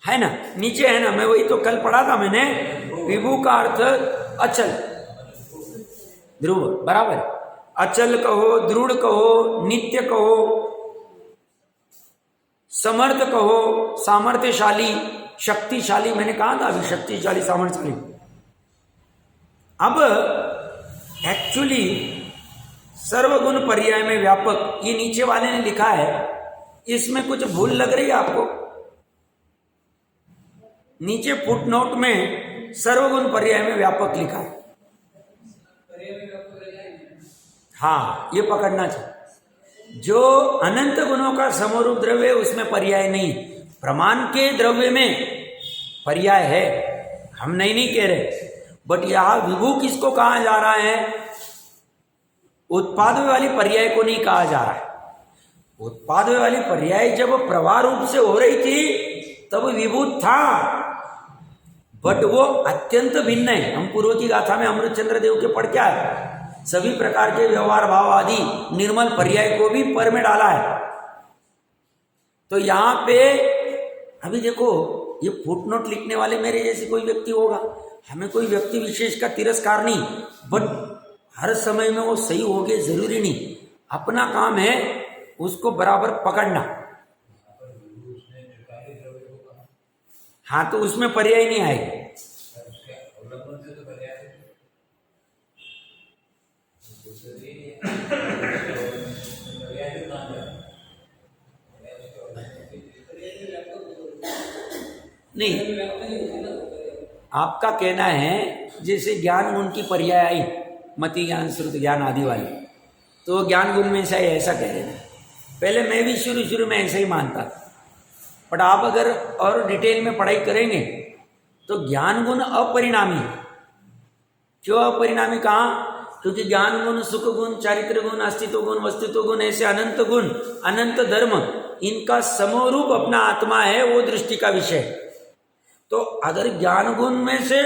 है ना। नीचे है ना, मैं वही तो कल पढ़ा था मैंने, विभु का अर्थ अचल, ध्रुव, बराबर, अचल कहो, दृढ़ कहो, नित्य कहो, समर्थ कहो, सामर्थ्यशाली, शक्तिशाली, मैंने कहा था अभी शक्तिशाली सामर्थ्यशाली। अब एक्चुअली सर्वगुण पर्याय में व्यापक, ये नीचे वाले ने लिखा है, इसमें कुछ भूल लग रही है आपको? नीचे फुटनोट में सर्वगुण पर्याय में व्यापक लिखा है। हाँ, ये पकड़ना चाहिए। जो अनंत गुणों का समरूप द्रव्य है उसमें पर्याय नहीं, प्रमाण के द्रव्य में पर्याय है, हम नहीं कह रहे। बट यहां विभु किसको कहा जा रहा है? उत्पाद वाली पर्याय को नहीं कहा जा रहा है। उत्पाद वाली पर्याय जब प्रवाह रूप से हो रही थी तब विभु था, बट वो अत्यंत भिन्न है। हम पूर्व की गाथा में अमृतचंद्र देव के पढ़ के आए, सभी प्रकार के व्यवहार भाव आदि निर्मल पर्याय को भी पर में डाला है। तो यहां पे अभी देखो, ये फुटनोट लिखने वाले मेरे जैसे कोई व्यक्ति होगा, हमें कोई व्यक्ति विशेष का तिरस्कार नहीं, बट हर समय में वो सही हो गए जरूरी नहीं, अपना काम है उसको बराबर पकड़ना। हाँ, तो उसमें पर्याय नहीं आएगी। नहीं, आपका कहना है जैसे ज्ञान गुण की पर्याय आई, मति ज्ञान श्रुति ज्ञान आदि वाली, तो ज्ञान गुण में से ऐसा कह रहे हैं। पहले मैं भी शुरू में ऐसा ही मानता था, बट आप अगर और डिटेल में पढ़ाई करेंगे तो ज्ञान गुण अपरिणामी। क्यों अपरिणामी कहा? क्योंकि ज्ञान गुण, सुख गुण, चारित्र गुण, अस्तित्व गुण, वस्तुत्व गुण, ऐसे अनंत गुण, अनंत धर्म, इनका समरूप अपना आत्मा है, वो दृष्टि का विषय। तो अगर ज्ञान गुण में से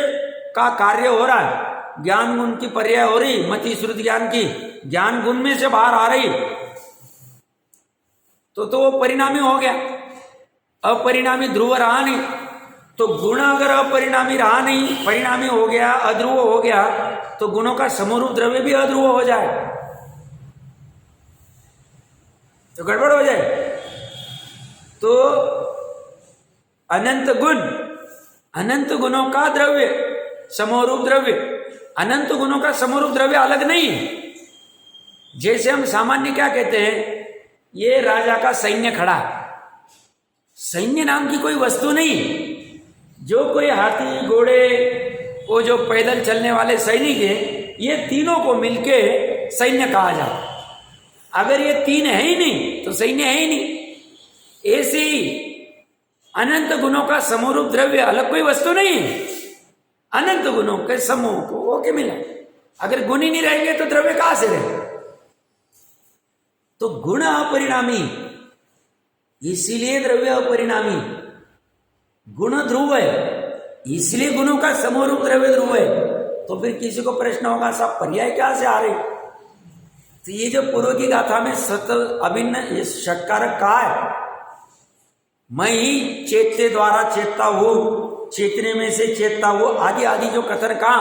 का कार्य हो रहा है, ज्ञान गुण की पर्याय हो रही, मति श्रुति ज्ञान की ज्ञान गुण में से बाहर आ रही, तो वो परिणामी हो गया। अपरिणामी ध्रुव रहा नहीं, तो गुण अगर अपरिणामी रहा नहीं, परिणामी हो गया, अध्रुव हो गया, तो गुणों का समरूप द्रव्य भी अध्रुव हो जाए, तो गड़बड़ हो जाए। तो अनंत गुण, अनंत गुणों का द्रव्य समरूप द्रव्य, अनंत गुणों का समरूप द्रव्य अलग नहीं है। जैसे हम सामान्य क्या कहते हैं, ये राजा का सैन्य खड़ा है, सैन्य नाम की कोई वस्तु नहीं। जो कोई हाथी, घोड़े, वो जो पैदल चलने वाले सैनिक हैं, ये तीनों को मिलके सैन्य कहा जाता है। अगर ये तीन है ही नहीं तो सैन्य है ही नहीं। ऐसे ही अनंत गुणों का समरूप द्रव्य अलग कोई वस्तु नहीं है, अनंत गुणों के समूह को होके मिला। अगर गुण ही नहीं रहेंगे तो द्रव्य कहां से रहेगा? तो गुण अपरिणामी, इसीलिए द्रव्य अपरिणामी, गुण ध्रुव है, इसलिए गुणों का समूह रूप द्रव्य ध्रुव है। तो फिर किसी को प्रश्न होगा साहब पर्याय क्या से आ रहे? तो ये जो पूर्व की गाथा में सतल अभिन्न ये षटकारक कहा है, मैं ही चेतते द्वारा चेतता हूं, चेतने में से चेतता हूं, आदि आदि जो कथन कहा,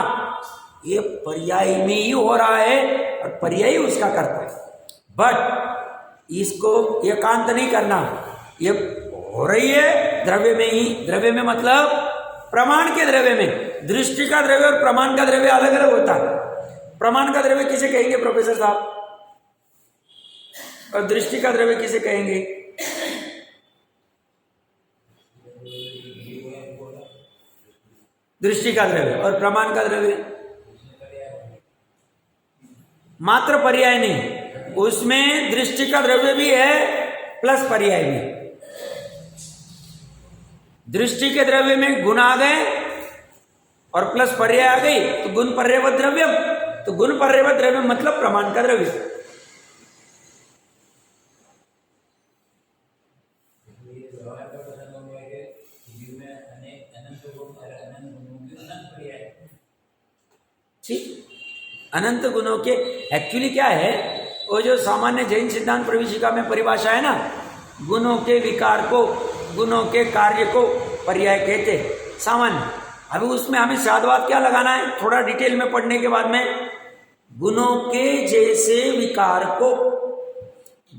ये पर्याय में ही हो रहा है और पर्याय उसका करता है। बट इसको एकांत नहीं करना, ये हो रही है द्रव्य में ही। द्रव्य में मतलब प्रमाण के द्रव्य में। दृष्टि का द्रव्य और प्रमाण का द्रव्य अलग अलग होता है। प्रमाण का द्रव्य किसे कहेंगे प्रोफेसर साहब? और दृष्टि का द्रव्य किसे कहेंगे? दृष्टि का द्रव्य। और प्रमाण का द्रव्य मात्र पर्याय नहीं, उसमें दृष्टि का द्रव्य भी है प्लस पर्याय भी। दृष्टि के द्रव्य में गुण आ गए और प्लस पर्याय आ गई तो गुण पर्यवत द्रव्यम। तो गुण पर्यवत द्रव्य मतलब प्रमाण का द्रव्य। ठीक, अनंत गुणों के एक्चुअली क्या है, वो जो सामान्य जैन सिद्धांत प्रविशिका में परिभाषा है ना, गुणों के विकार को, गुणों के कार्य को पर्याय कहते सामान्य। अभी उसमें हमें साधवाद क्या लगाना है, थोड़ा डिटेल में पढ़ने के बाद में, गुणों के जैसे विकार को,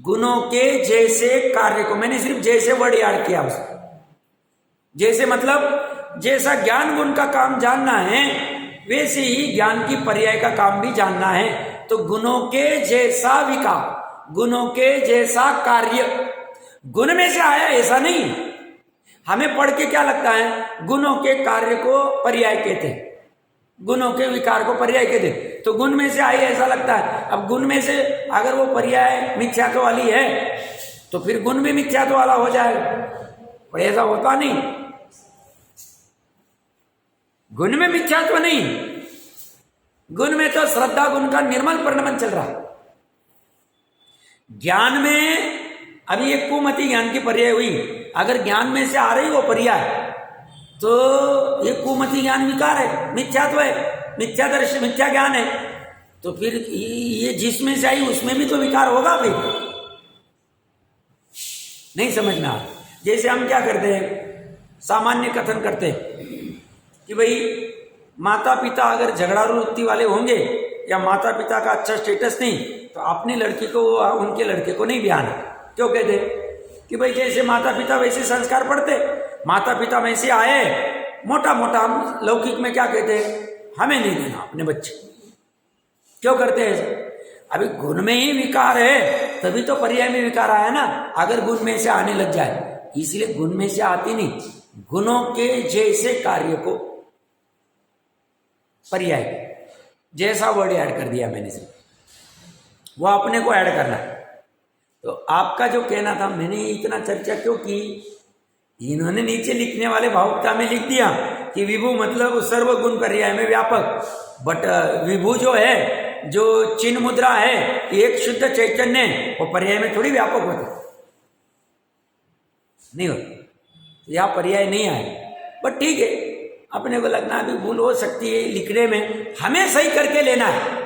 गुणों के जैसे कार्य को। मैंने सिर्फ जैसे वर्ड याद किया उसको। जैसे मतलब जैसा ज्ञान गुण का काम जानना है, वैसे ही ज्ञान की पर्याय का काम भी जानना है। तो गुणों के जैसा विकार, गुणों के जैसा कार्य, गुण में से आया ऐसा नहीं। हमें पढ़ के क्या लगता है, गुणों के कार्य को पर्याय कहते, गुणों के विकार को पर्याय कहते, तो गुण में से आई ऐसा लगता है। अब गुण में से अगर वो पर्याय मिथ्यात्व वाली है तो फिर गुण भी मिथ्यात्व वाला हो जाएगा, पर ऐसा होता नहीं। गुण में मिथ्यात्व नहीं, गुण में तो श्रद्धा गुण का निर्मल परिणमन चल रहा है। ज्ञान में अभी एक कुमति ज्ञान की पर्याय हुई, अगर ज्ञान में से आ रही वो पर्याय तो ये कुमति ज्ञान विकार है, मिथ्यात्व है, मिथ्या दर्शन, मिथ्या ज्ञान है। तो फिर ये जिसमें से आई उसमें भी तो विकार होगा भाई। नहीं समझना। जैसे हम क्या करते हैं, सामान्य कथन करते हैं कि भाई माता पिता अगर झगड़ालू वृत्ति वाले होंगे या माता पिता का अच्छा स्टेटस नहीं, तो अपनी लड़की को उनके लड़के को नहीं ब्याहना। क्यों कहते कि भाई जैसे माता पिता वैसे संस्कार पढ़ते, माता पिता में से आए, मोटा मोटा हम लौकिक में क्या कहते हैं, हमें नहीं देना अपने बच्चे। क्यों करते हैं ऐसे? अभी गुण में ही विकार है तभी तो पर्याय में विकार आया ना। अगर गुण में से आने लग जाए, इसलिए गुण में से आती नहीं, गुणों के जैसे कार्य को पर्याय, जैसा वर्ड ऐड कर दिया मैंने से, वो अपने को ऐड करना है। तो आपका जो कहना था, मैंने इतना चर्चा क्यों की, इन्होंने नीचे लिखने वाले भावुकता में लिख दिया कि विभु मतलब सर्वगुण पर्याय में व्यापक। बट विभु जो है, जो चिन्ह मुद्रा है, एक शुद्ध चैतन्य, वो पर्याय में थोड़ी व्यापक होता नहीं होता, यह पर्याय नहीं आए। बट ठीक है, अपने को लगना भी भूल हो सकती है लिखने में, हमें सही करके लेना है।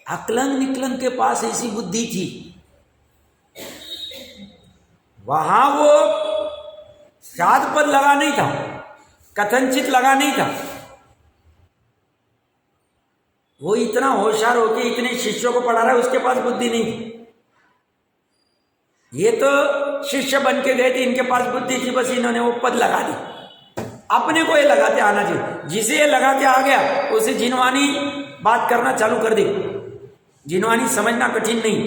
अकलंग निकलंग के पास ऐसी बुद्धि थी, वहां वो साध पद लगा नहीं था, कथनचित लगा नहीं था। वो इतना होशियार होके इतने शिष्यों को पढ़ा रहा है, उसके पास बुद्धि नहीं थी। ये तो शिष्य बन के गए थे, इनके पास बुद्धि थी, बस इन्होंने वो पद लगा दी। अपने को ये लगाते आना चाहिए, जिसे ये लगाते आ गया उसे जिनवानी बात करना चालू कर दी। जिनवानी समझना कठिन नहीं,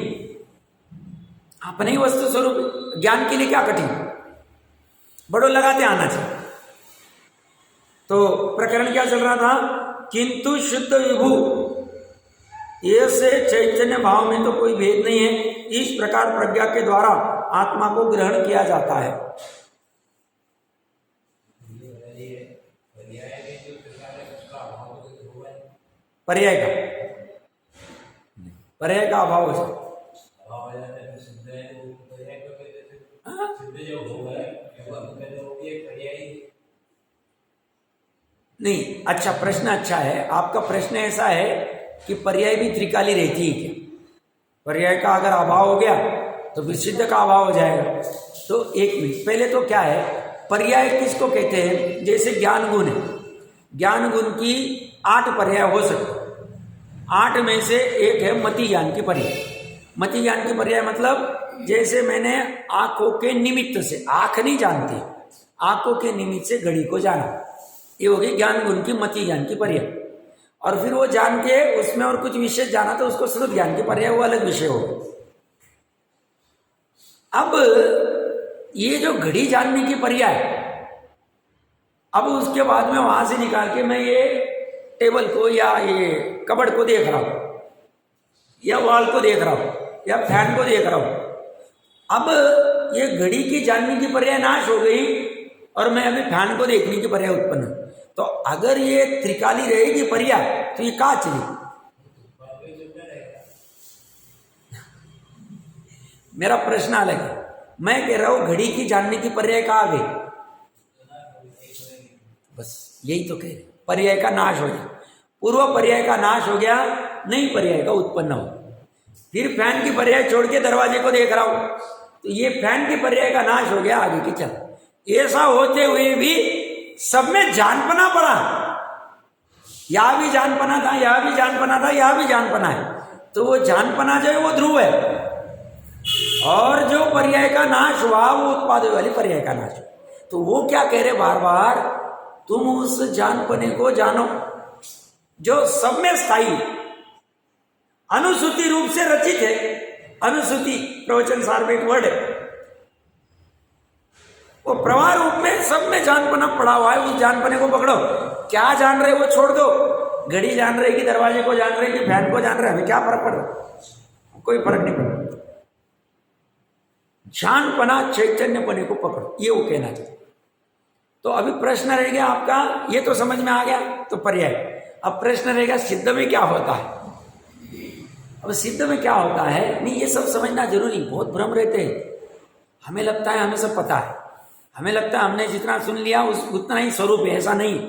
अपने ही वस्तु स्वरूप ज्ञान के लिए क्या कठिन, बड़ो लगाते आना चाहिए। तो प्रकरण क्या चल रहा था, किंतु शुद्ध विभु ये से चैतन्य भाव में तो कोई भेद नहीं है, इस प्रकार प्रज्ञा के द्वारा आत्मा को ग्रहण किया जाता है। पर्याय का, पर्याय का अभाव हो जाए, जो होगा वो भी एक पर्यायी। नहीं, अच्छा प्रश्न अच्छा है आपका। प्रश्न ऐसा है कि पर्याय भी त्रिकाली रहती है क्या? पर्याय का अगर अभाव हो गया तो फिर सिद्ध का अभाव हो जाएगा। तो एक मिनट पहले तो क्या है, पर्याय किसको कहते हैं? जैसे ज्ञान गुण है, ज्ञान गुण की 8 पर्याय हो सकते, 8 में से एक है मति ज्ञान की पर्याय। मति ज्ञान की पर्याय मतलब जैसे मैंने आंखों के निमित्त से, आंख नहीं जानती, आंखों के निमित्त से घड़ी को जाना, ये होगी ज्ञान गुण की मति ज्ञान की पर्याय। और फिर वो जान के उसमें और कुछ विशेष जाना तो उसको श्रुत ज्ञान की पर्याय, वो अलग विषय होगा। अब ये जो घड़ी जानने की पर्याय, अब उसके बाद में वहां से निकाल के मैं ये टेबल को या ये कबर्ड को देख रहा हूं, या वॉल को देख रहा हूं, या फैन को देख रहा हूं। अब ये घड़ी की जानने की पर्याय नाश हो गई और मैं अभी फैन को देखने की पर्याय उत्पन्न। तो अगर ये त्रिकाली रहेगी पर्याय तो ये कहाँ चली? मेरा प्रश्न अलग है। मैं कह रहा हूं घड़ी की जानने की पर्याय कहाँ आ गई? बस यही तो कह रहे, पर्याय का नाश हो गया। पूर्व पर्याय का नाश हो गया, नई पर्याय का उत्पन्न हो। फिर फैन की पर्याय छोड़ के दरवाजे को देख रहा हूं, तो ये फैन की पर्याय का नाश हो गया, आगे की चल। ऐसा होते हुए भी सब में जानपना पड़ा, यहां भी जानपना था, यहां भी जानपना था, यहां भी जानपना है। तो वो जानपना जो है वो ध्रुव है, और जो पर्याय का नाश हुआ वो उत्पाद वाली पर्याय का नाश। तो वो क्या कह रहे बार बार, तुम उस जानपने को जानो जो सब में स्थायी, अनुसूति रूप से रचित है। अनुसूति प्रवचन सार में एक वर्ड है, वो प्रवाह रूप में सब में जानपना पड़ा हुआ है। उस जानपने को पकड़ो। क्या जान रहे वो छोड़ दो, घड़ी जान रहे कि दरवाजे को जान रहे कि फैन को जान रहे, हमें क्या फर्क पड़ रहा? कोई फर्क नहीं पड़ रहा। जानपना चैतन्यपने को पकड़ो, ये वो कहना चाहिए। तो अभी प्रश्न रह गया आपका, ये तो समझ में आ गया, तो पर्याय। अब प्रश्न रहेगा सिद्ध में क्या होता है। अब सिद्ध में क्या होता है, नहीं ये सब समझना जरूरी। बहुत भ्रम रहते हैं, हमें लगता है हमें सब पता है, हमें लगता है हमने जितना सुन लिया उतना ही स्वरूप है। ऐसा नहीं,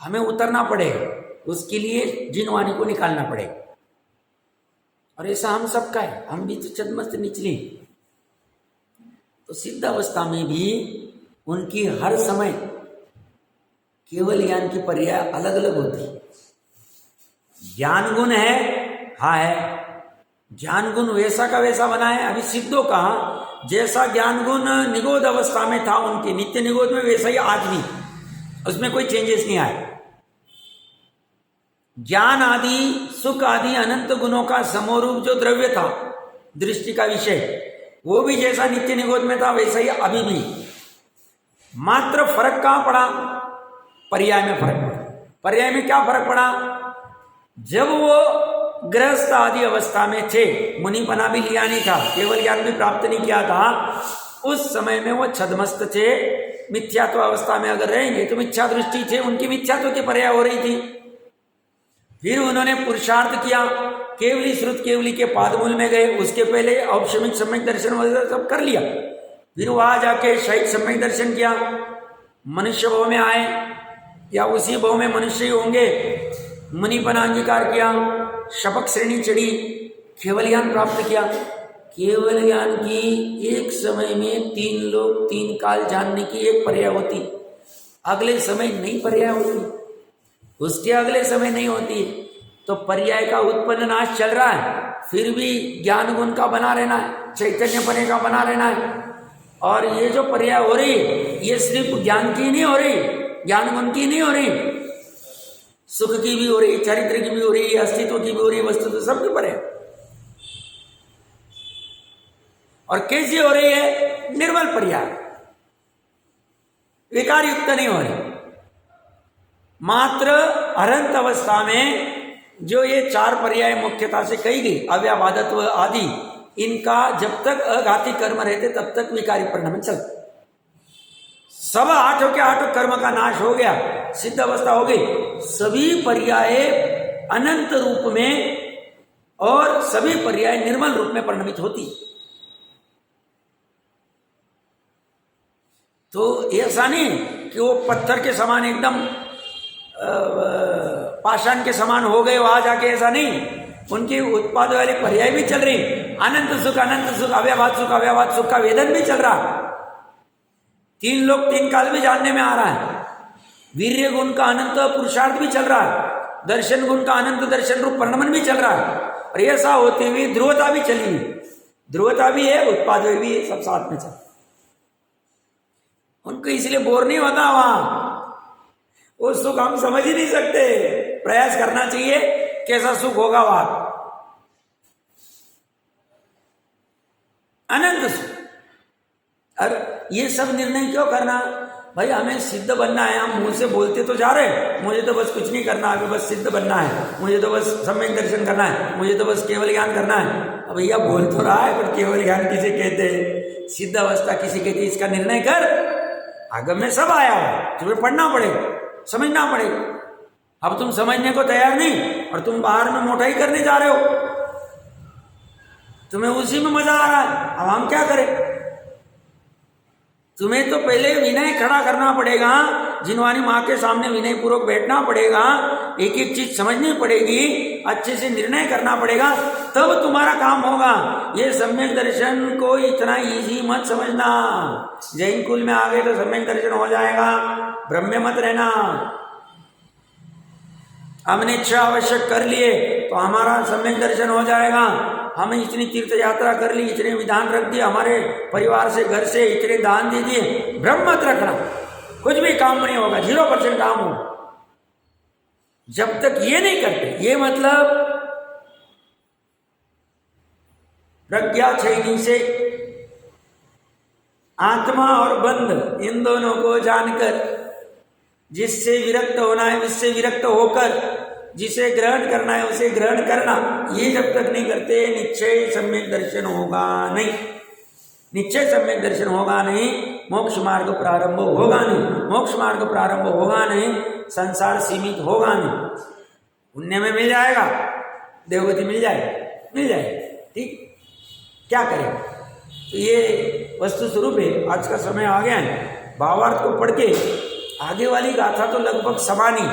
हमें उतरना पड़ेगा, उसके लिए जिनवाणी को निकालना पड़ेगा। और ऐसा हम सबका है, हम भी तो छद्मस्त निचली। तो सिद्ध अवस्था में भी उनकी हर समय केवल ज्ञान की पर्याय अलग अलग होती है। ज्ञान गुण है, हाँ है, ज्ञान गुण वैसा का वैसा बना है। अभी सिद्धों का जैसा ज्ञान गुण निगोध अवस्था में था उनके नित्य निगोध में, वैसा ही आज भी, उसमें कोई चेंजेस नहीं आए। ज्ञान आदि सुख आदि अनंत गुणों का समरूप जो द्रव्य था, दृष्टि का विषय, वो भी जैसा नित्य निगोध में था वैसा ही अभी भी। मात्र फर्क कहां पड़ा? पर्याय में फर्क पड़ा। पर्याय में क्या फर्क पड़ा? जब वो गृहस्थ आदि अवस्था में थे, मुनिपना भी लिया नहीं था, केवल ज्ञान भी प्राप्त नहीं किया था, उस समय में वो छद्मस्त थे। मिथ्यात्व अवस्था में अगर रहेंगे तो मिथ्या दृष्टि थे, उनकी मिथ्यात्व की पर्याय हो रही थी। फिर उन्होंने पुरुषार्थ किया, केवली श्रुत केवली के पादमूल में गए। उसके पहले औपशमिक सम्यक दर्शन वगैरह सब कर लिया। फिर वहां जाके शैत सम्यक दर्शन किया, मनुष्य भाव में आए या उसी भाव में मनुष्य ही होंगे, मुनिपन अंगीकार किया, शपक श्रेणी चढ़ी, केवल ज्ञान प्राप्त किया। केवल ज्ञान की एक समय में 3 लोग 3 काल जानने की एक पर्याय होती, अगले समय नई पर्याय होती, उसके अगले समय नहीं होती। तो पर्याय का उत्पन्न नाश चल रहा है, फिर भी ज्ञान गुण का बना रहना है, चैतन्यपने का बना रहना है। और ये जो पर्याय हो रही है, ये सिर्फ ज्ञान की नहीं हो रही, ज्ञान गुण की नहीं हो रही, सुख की भी हो रही, चरित्र की भी हो रही, अस्तित्व की भी हो रही, वस्तु तो सबकी पर्याय। और कैसी हो रही है? निर्मल पर्याय, विकार युक्त नहीं हो रही। मात्र अरंत अवस्था में जो ये 4 पर्याय मुख्यता से कही गई, अव्याबाधत्व आदि, इनका जब तक अघाती कर्म रहते तब तक विकारी परिणाम चलते। सब 8 के 8 कर्म का नाश हो गया, सिद्ध अवस्था हो गई, सभी पर्याय अनंत रूप में और सभी पर्याय निर्मल रूप में परिणमित होती। तो ऐसा नहीं कि वो पत्थर के समान एकदम पाषाण के समान हो गए वहां जाके, ऐसा नहीं। उनकी उत्पाद वाली पर्याय भी चल रही, अनंत सुख अव्यवहार सुख का वेदन भी चल रहा। 3 लोक 3 काल भी जानने में आ रहा है। वीर्य गुण का अनंत पुरुषार्थ भी चल रहा है, दर्शन गुण का अनंत दर्शन रूप परिणमन भी चल रहा है। और ऐसा होते हुए ध्रुवता भी चली हुई, ध्रुवता भी है, उत्पाद भी है, सब साथ में चल। उनको इसलिए बोर नहीं होता वहां, वो सुख हम समझ ही नहीं सकते। प्रयास करना चाहिए कैसा सुख होगा वहां, अनंत सुख। और ये सब निर्णय क्यों करना भाई? हमें सिद्ध बनना है। हम मुंह से बोलते तो जा रहे हैं, मुझे तो बस कुछ नहीं करना, अभी बस सिद्ध बनना है, मुझे तो बस सम्यक दर्शन करना है, मुझे तो बस केवल ज्ञान करना है। अब भैया बोल तो रहा है, पर केवल ज्ञान किसे कहते हैं, सिद्ध अवस्था किसे कहते हैं, इसका निर्णय कर। आगम में सब आया है, तुम्हें पढ़ना पड़ेगा, समझना पड़ेगा। अब तुम समझने को तैयार नहीं और तुम बाहर में मोटाई करने जा रहे हो, तुम्हें उसी में मजा आ रहा है। अब हम क्या करें? तुम्हें तो पहले विनय खड़ा करना पड़ेगा, जिनवानी माँ के सामने विनय पूर्वक बैठना पड़ेगा, एक एक चीज समझनी पड़ेगी, अच्छे से निर्णय करना पड़ेगा, तब तुम्हारा काम होगा। ये सम्यक दर्शन को इतना इजी मत समझना। जैन कुल में आ गए तो सम्यक दर्शन हो जाएगा, भ्रम में मत रहना। हमने इच्छा आवश्यक कर लिए तो हमारा सम्यक दर्शन हो जाएगा। हमें इतनी तीर्थ यात्रा कर ली, इतने विधान रख दिए, हमारे परिवार से घर से इतने दान दे दिए, भ्रम मत रखना, कुछ भी काम नहीं होगा, 0% काम हो जब तक ये नहीं करते। ये मतलब प्रज्ञा छयनी से आत्मा और बंध इन दोनों को जानकर, जिससे विरक्त होना है उससे विरक्त होकर, जिसे ग्रहण करना है उसे ग्रहण करना, ये जब तक नहीं करते निश्चय सम्यक दर्शन होगा नहीं। निश्चय सम्यक दर्शन होगा नहीं, मोक्ष मार्ग प्रारंभ होगा नहीं। मोक्ष मार्ग प्रारंभ होगा नहीं, संसार सीमित होगा नहीं। पुण्य में मिल जाएगा, देवगति मिल जाएगी, ठीक। क्या करें? तो ये वस्तु स्वरूप है। आज का समय आ गया है, भावार्थ को पढ़ के आगे वाली गाथा तो लगभग समान ही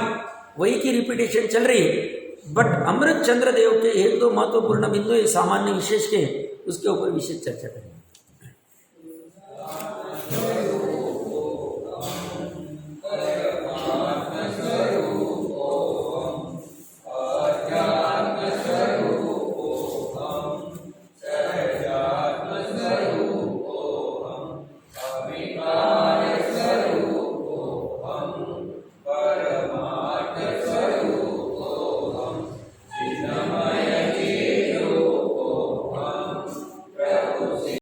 वही की रिपीटेशन चल रही है, बट अमृत चंद्र देव के 1-2 महत्वपूर्ण बिंदु सामान्य विशेष के, उसके ऊपर विशेष चर्चा करें।